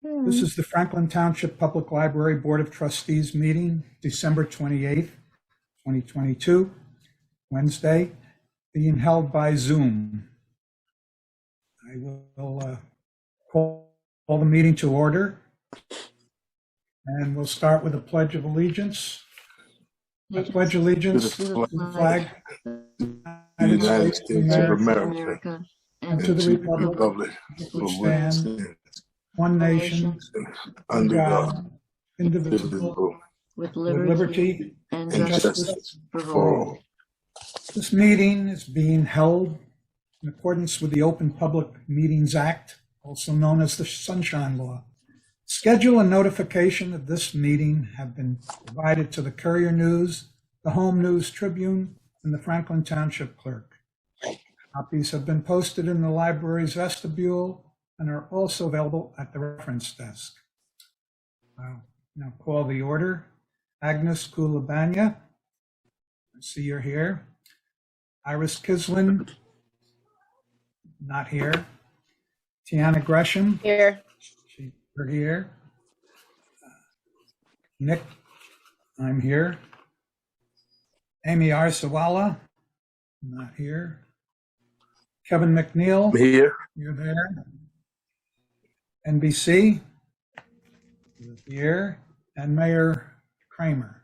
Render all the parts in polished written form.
This is the Franklin Township Public Library Board of Trustees meeting, December 28th, 2022, Wednesday, being held by Zoom. I will call the meeting to order, and we'll start with a Pledge of Allegiance. I pledge allegiance to the flag of the United States of America and to the republic which stands one nation, under God, indivisible, with liberty and justice for all. This meeting is being held in accordance with the Open Public Meetings Act, also known as the Sunshine Law. Schedule and notification of this meeting have been provided to the Courier News, the Home News Tribune, and the Franklin Township Clerk. Copies have been posted in the library's vestibule and are also available at the reference desk. I'll now call the order. Agnes Kulabanya, I see you're here. Iris Kislin, not here. Tiana Gresham, Here. you're here. Nick, I'm here. Amy Arsawala, not here. Kevin McNeil, Here. you're there. NBC, you're here. And Mayor Kramer,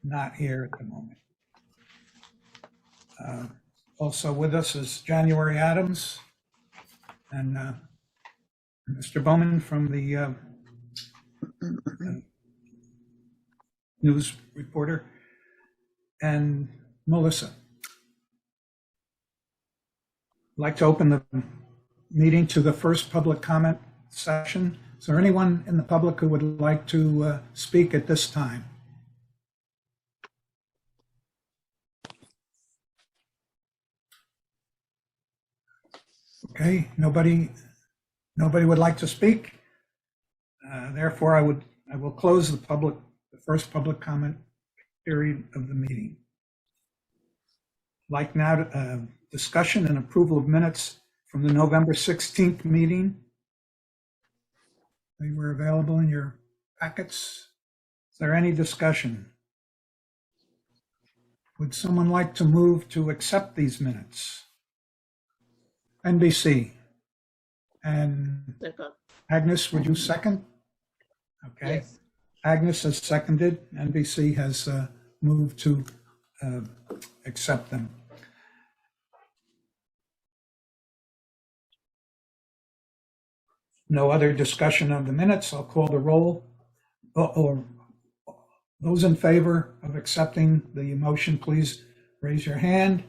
not here at the moment. Also with us is January Adams and Mr. Bowman from the news reporter, and Melissa. I'd like to open the meeting to the first public comment session. Is there anyone in the public who would like to speak at this time? Okay, nobody would like to speak. Therefore, I will close the first public comment period of the meeting. Like now, discussion and approval of minutes from the November 16th meeting. They were available in your packets. Is there any discussion? Would someone like to move to accept these minutes? NBC. And Agnes, would you second? Okay. Yes. Agnes has seconded. NBC has moved to accept them. No other discussion of the minutes. I'll call the roll. Or those in favor of accepting the motion, please raise your hand.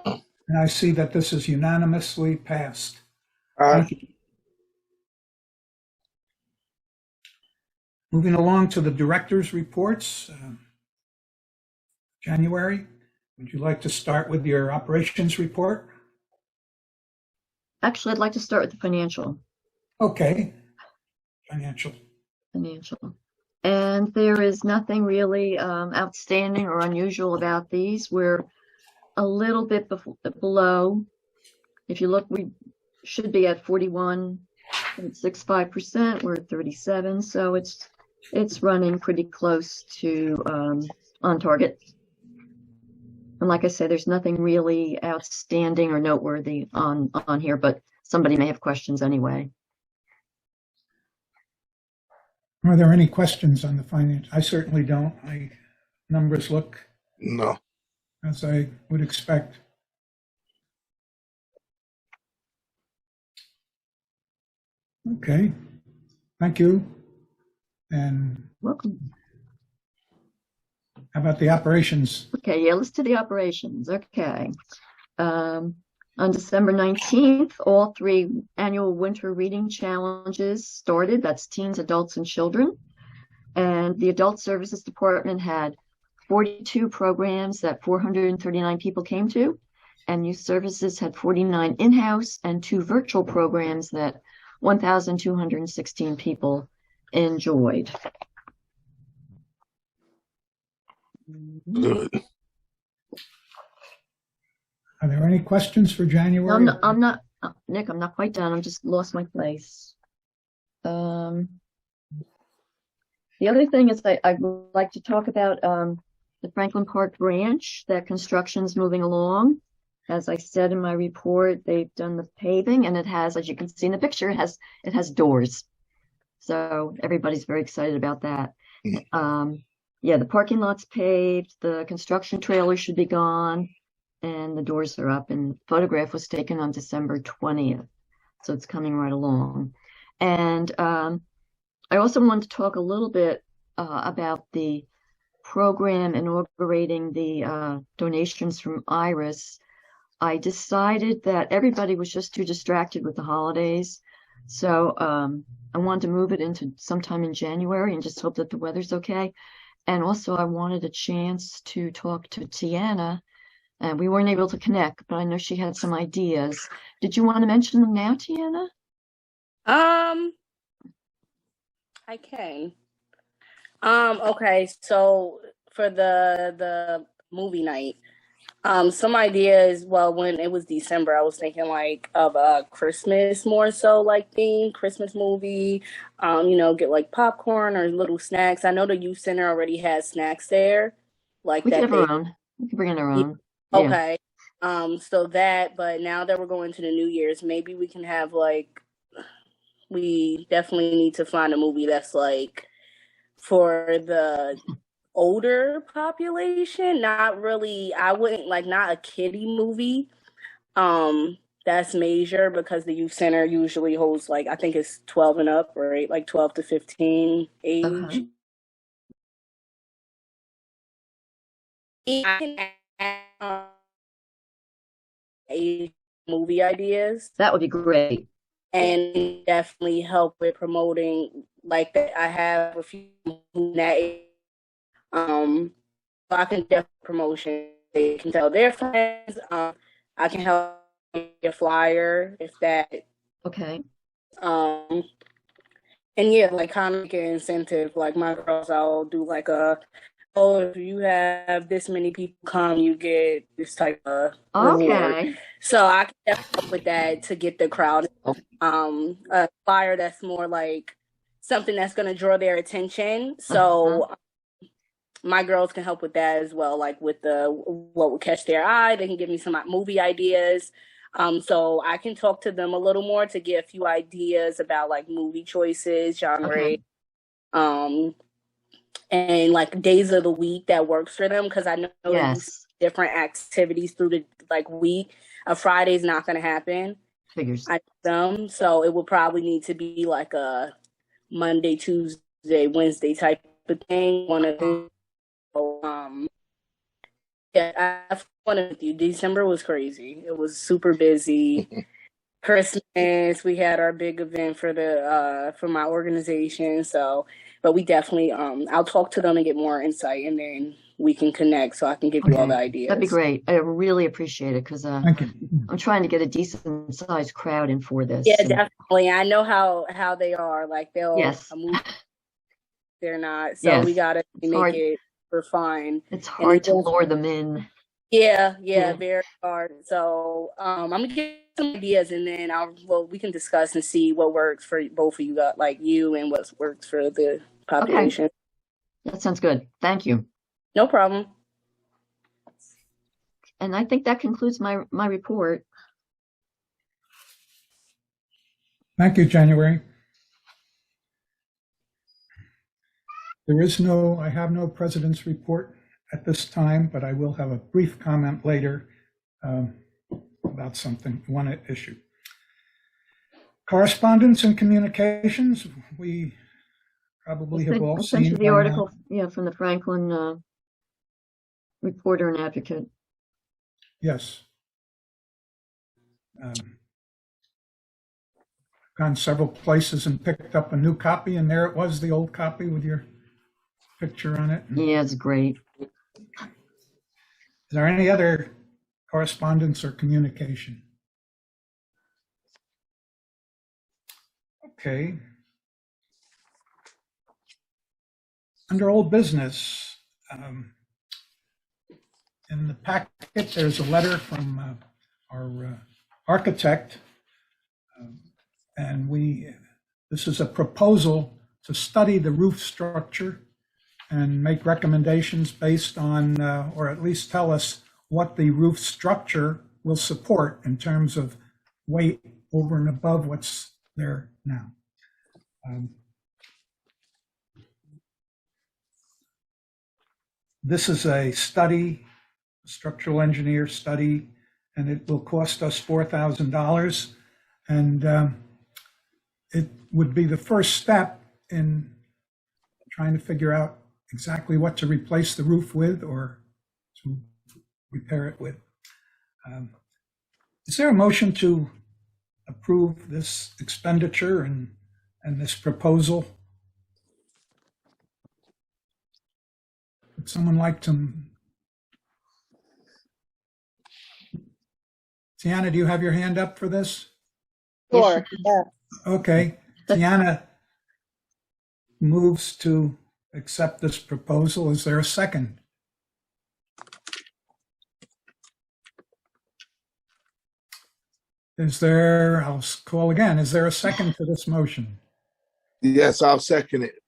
And I see that this is unanimously passed. Thank you. Moving along to the director's reports. January, would you like to start with your operations report? Actually, I'd like to start with the financial. Okay, financial. And there is nothing really outstanding or unusual about these. We're a little bit below. If you look, we should be at 41.65%. We're at 37, so it's running pretty close to on target. And like I said, there's nothing really outstanding or noteworthy on here, but somebody may have questions anyway. Are there any questions on the finance? I certainly don't. My numbers look No. as I would expect. Okay, thank you. And Welcome. how about the operations? Okay, yeah, let's do the operations. Okay. On December 19th, all 3 annual winter reading challenges started. That's teens, adults, and children. And the Adult Services Department had 42 programs that 439 people came to. And Youth Services had 49 in-house and 2 virtual programs that 1,216 people enjoyed. Good. Are there any questions for January? I'm not, Nick, I'm not quite done. I'm just lost my place. The other thing is I would like to talk about the Franklin Park branch. That construction's moving along. As I said in my report, they've done the paving, and it has, as you can see in the picture, it has doors. So everybody's very excited about that. Yeah, the parking lot's paved, the construction trailer should be gone, and the doors are up. And the photograph was taken on December 20th, so it's coming right along. And I also wanted to talk a little bit about the program inaugurating the donations from Iris. I decided that everybody was just too distracted with the holidays. So I wanted to move it into sometime in January and just hope that the weather's okay. And also I wanted a chance to talk to Tiana, and we weren't able to connect, but I know she had some ideas. Did you want to mention them now, Tiana? I can. Okay, so for the movie night, some ideas, well, when it was December, I was thinking like of a Christmas more so like themed Christmas movie. Get like popcorn or little snacks. I know the youth center already has snacks there. Like We can that have our own. We can bring in our own. Yeah. Okay. So that, but now that we're going to the New Year's, maybe we can have like, we definitely need to find a movie that's like for the older population, not really, I wouldn't like, not a kiddie movie. That's major because the youth center usually holds like, I think it's 12 and up, right? Like 12 to 15 age. Okay. I can add movie ideas. That would be great. And definitely help with promoting like that. I have a few that so I can definitely promotion. They can tell their friends. I can help a flyer if that. Okay. And yeah, like kind of like an incentive. Like my girls, I'll do like if you have this many people come, you get this type of reward. Okay. So I can definitely help with that to get the crowd. A flyer that's more like something that's going to draw their attention. So my girls can help with that as well, like with what would catch their eye. They can give me some movie ideas. So I can talk to them a little more to get a few ideas about like movie choices, genre, and like days of the week that works for them, because I know they do different activities through the like week. A Friday's not going to happen. Figures. So it will probably need to be like a Monday, Tuesday, Wednesday type of thing. One of them. Yeah, I've wanted with you. December was crazy. It was super busy. Christmas, we had our big event for my organization. So, but we definitely I'll talk to them and get more insight, and then we can connect so I can give you all the ideas. That'd be great. I really appreciate it because I'm trying to get a decent sized crowd in for this. Yeah, definitely. I know how they are. Like they'll move. They're not. So we gotta make it fine. It's hard to lure them in. Yeah, very hard. So I'm gonna get some ideas, and then we can discuss and see what works for both of you, like you, and what works for the population. Okay. That sounds good. Thank you. No problem. And I think that concludes my report. Thank you, January. I have no president's report at this time, but I will have a brief comment later about one issue. Correspondence and communications, we probably have all seen. Essentially the article, from the Franklin Reporter and Advocate. Yes. Gone several places and picked up a new copy, and there it was, the old copy with your picture on it. Yeah, it's great. Is there any other correspondence or communication? Okay. Under old business, in the packet, there's a letter from our architect, and This is a proposal to study the roof structure and make recommendations based on, or at least tell us what the roof structure will support in terms of weight over and above what's there now. This is a study, a structural engineer study, and it will cost us $4,000. And it would be the first step in trying to figure out exactly what to replace the roof with or to repair it with. Is there a motion to approve this expenditure and this proposal? Would someone like to? Tiana, do you have your hand up for this? Sure, yeah. Okay, Tiana moves to accept this proposal. Is there a second? Is there, I'll call again, is there a second to this motion? Yes, I'll second it.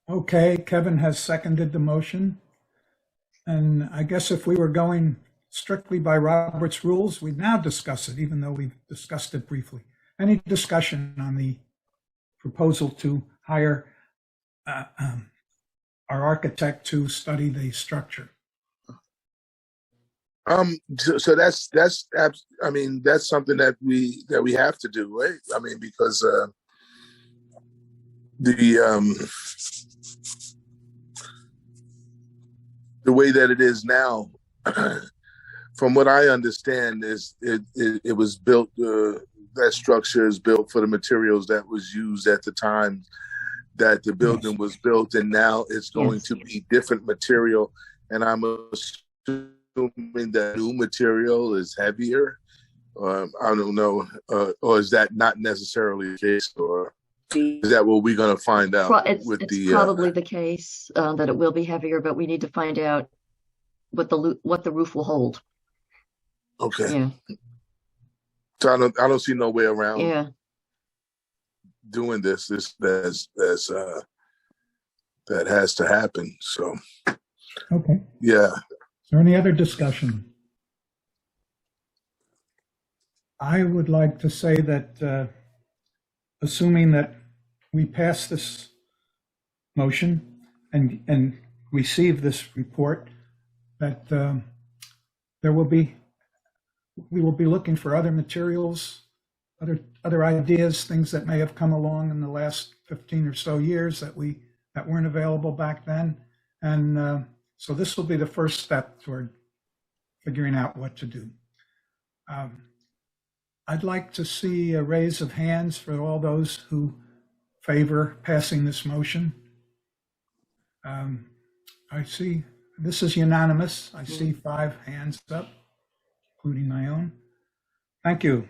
Okay, Kevin has seconded the motion. And I guess if we were going strictly by Robert's rules, we'd now discuss it, even though we've discussed it briefly. Any discussion on the proposal to hire our architect to study the structure? So that's I mean, that's something that we have to do, right? I mean, because the way that it is now, from what I understand, is it was built. That structure is built for the materials that was used at the time that the building was built, and now it's going to be different material. And I'm assuming that new material is heavier. I don't know, or is that not necessarily the case, or is that what we're going to find out? It's probably the case that it will be heavier, but we need to find out what the roof will hold. Okay. Yeah. So I don't see no way around doing this. That has to happen. So. Okay. Yeah. Is there any other discussion? I would like to say that, assuming that we pass this motion and receive this report, that we will be looking for other materials, other ideas, things that may have come along in the last 15 or so years that weren't available back then, and so this will be the first step toward figuring out what to do. I'd like to see a raise of hands for all those who favor passing this motion. I see this is unanimous. I see 5 hands up, including my own. Thank you.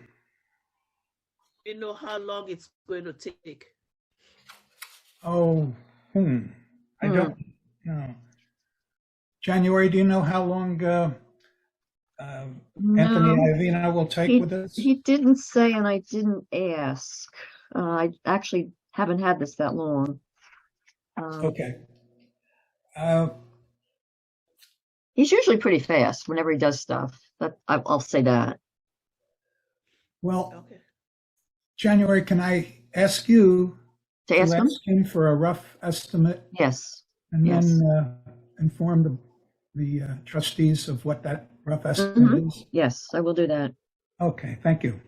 You know how long it's going to take? Oh, I don't know. January, do you know how long Anthony Iovino will take with this? He didn't say, and I didn't ask. I actually haven't had this that long. Okay. He's usually pretty fast whenever he does stuff. I'll say that. Well, Okay. January, can I ask you To ask him? him for a rough estimate? Yes. And Yes. then inform the trustees of what that rough estimate is? Yes, I will do that. Okay, thank you.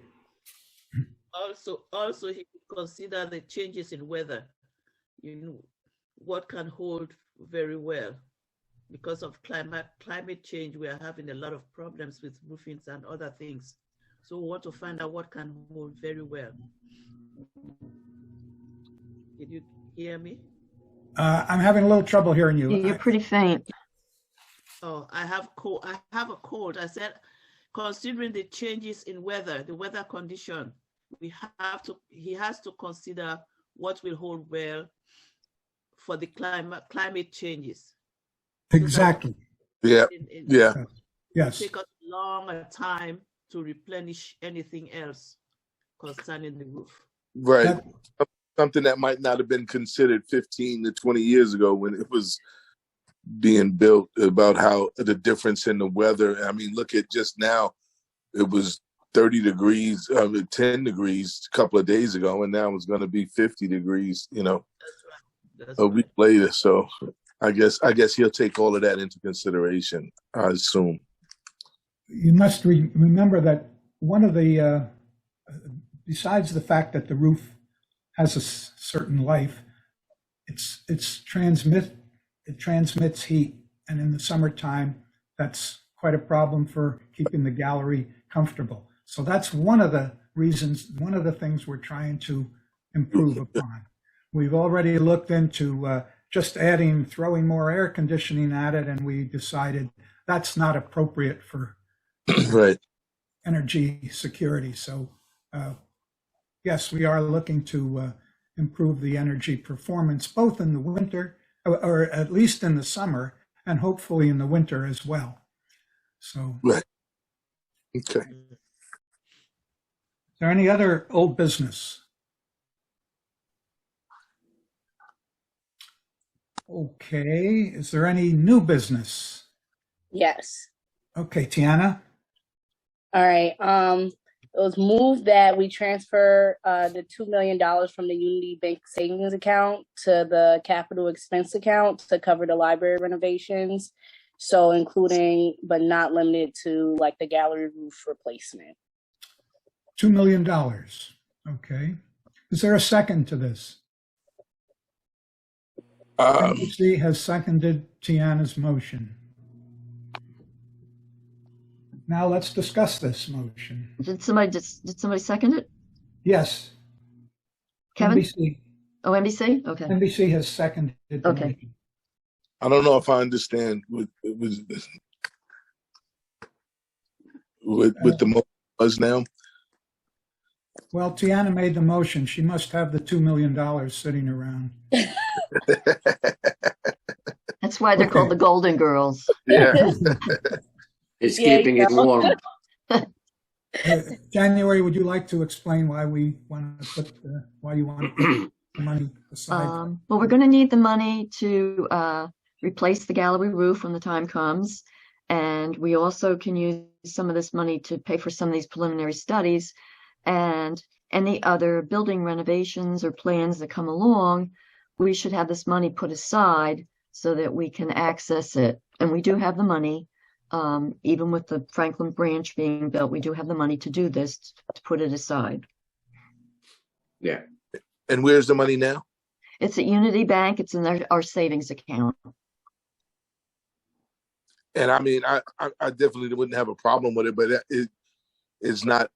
Also, he could consider the changes in weather. You know, what can hold very well. Because of climate change, we are having a lot of problems with roofings and other things. So we want to find out what can hold very well. Did you hear me? I'm having a little trouble hearing you. You're pretty faint. Oh, I have a cold. I said, considering the changes in weather, the weather condition, he has to consider what will hold well for the climate changes. Exactly. Yeah. Yeah. Yes. Take us a long time to replenish anything else concerning the roof. Right. something that might not have been considered 15 to 20 years ago when it was being built, about how the difference in the weather. I mean, look at just now, it was 30 degrees, 10 degrees a couple of days ago, and now it's going to be 50 degrees, That's a week later. So I guess he'll take all of that into consideration, I assume. You must remember that one of the, besides the fact that the roof has a certain life, it transmits heat, and in the summertime, that's quite a problem for keeping the gallery comfortable. So that's one of the reasons, one of the things we're trying to improve upon. We've already looked into just throwing more air conditioning at it, and we decided that's not appropriate for Right. energy security. So yes, we are looking to improve the energy performance, both in the winter, or at least in the summer, and hopefully in the winter as well. So, Right. Okay. is there any other old business? Okay, is there any new business? Yes. Okay, Tiana? All right. It was moved that we transfer the $2 million from the Unity Bank savings account to the capital expense account to cover the library renovations. So including, but not limited to, like the gallery roof replacement. $2 million. Okay. Is there a second to this? NBC has seconded Tiana's motion. Now let's discuss this motion. Did somebody second it? Yes. Kevin? NBC. Oh, NBC? Okay. NBC has seconded the Okay. motion. I don't know if I understand what the motion was now. Well, Tiana made the motion. She must have the $2 million sitting around. That's why they're called the Golden Girls. Yeah. It's Yeah, keeping you it know. warm. January, would you like to explain why we want to put why you want to put the money aside? Well, we're going to need the money to replace the gallery roof when the time comes. And we also can use some of this money to pay for some of these preliminary studies and any other building renovations or plans that come along. We should have this money put aside so that we can access it. And we do have the money. Even with the Franklin branch being built, we do have the money to do this, to put it aside. Yeah. And where's the money now? It's at Unity Bank. It's in our savings account. And I mean, I definitely wouldn't have a problem with it, but it's not.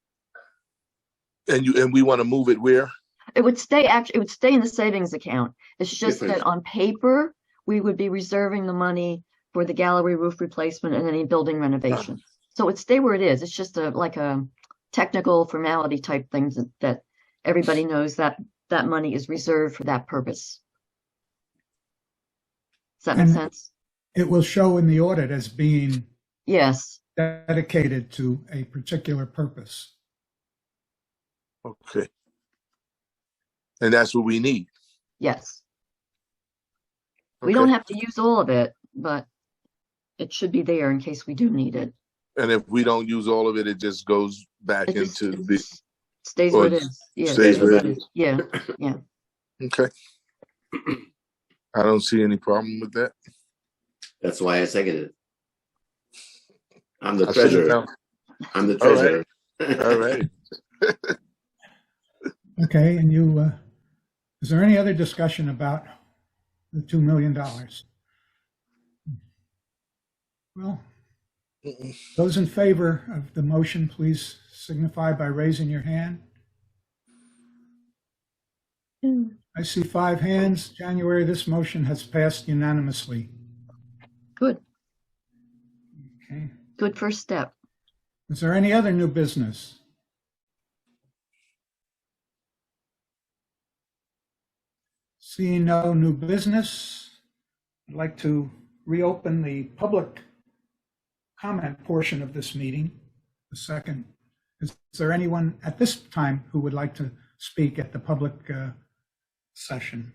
And we want to move it where? It would stay in the savings account. It's just that on paper, we would be reserving the money for the gallery roof replacement and any building renovation. So it would stay where it is. It's just like a technical formality type things that everybody knows that money is reserved for that purpose. Does that make sense? It will show in the audit as being Yes. dedicated to a particular purpose. Okay. And that's what we need. Yes. Okay. We don't have to use all of it, but it should be there in case we do need it. And if we don't use all of it, it just goes back It just- into it the. just stays where it is. Yeah. Stays where it is. Yeah. Okay. I don't see any problem with that. That's why I seconded it. I'm the I see it treasurer. now. I'm the All right. treasurer. All right. Okay, and is there any other discussion about the $2 million? Well, those in favor of the motion, please signify by raising your hand. I see 5 hands. January, this motion has passed unanimously. Good. Okay. Good first step. Is there any other new business? Seeing no new business, I'd like to reopen the public comment portion of this meeting. The second, is there anyone at this time who would like to speak at the public session.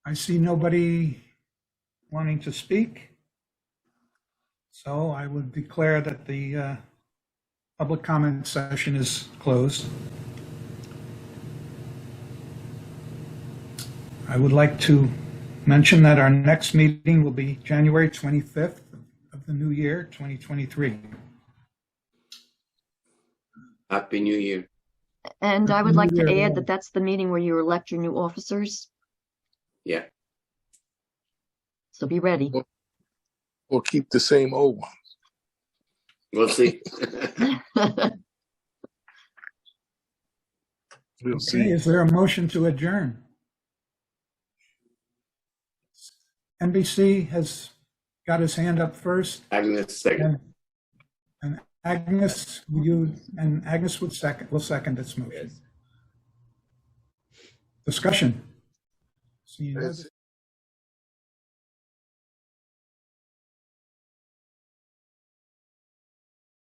I see nobody wanting to speak. So I would declare that the public comment session is closed. I would like to mention that our next meeting will be January 25th of the new year, 2023. Happy New Year. And I would like to Happy New Year. add that that's the meeting where you elect your new officers. Yeah. So be ready. Or keep the same old one. We'll see. We'll Okay, see. is there a motion to adjourn? NBC has got his hand up first. Agnes, second. And Agnes, Agnes will second this motion. Yes. Discussion. Seeing no Yes.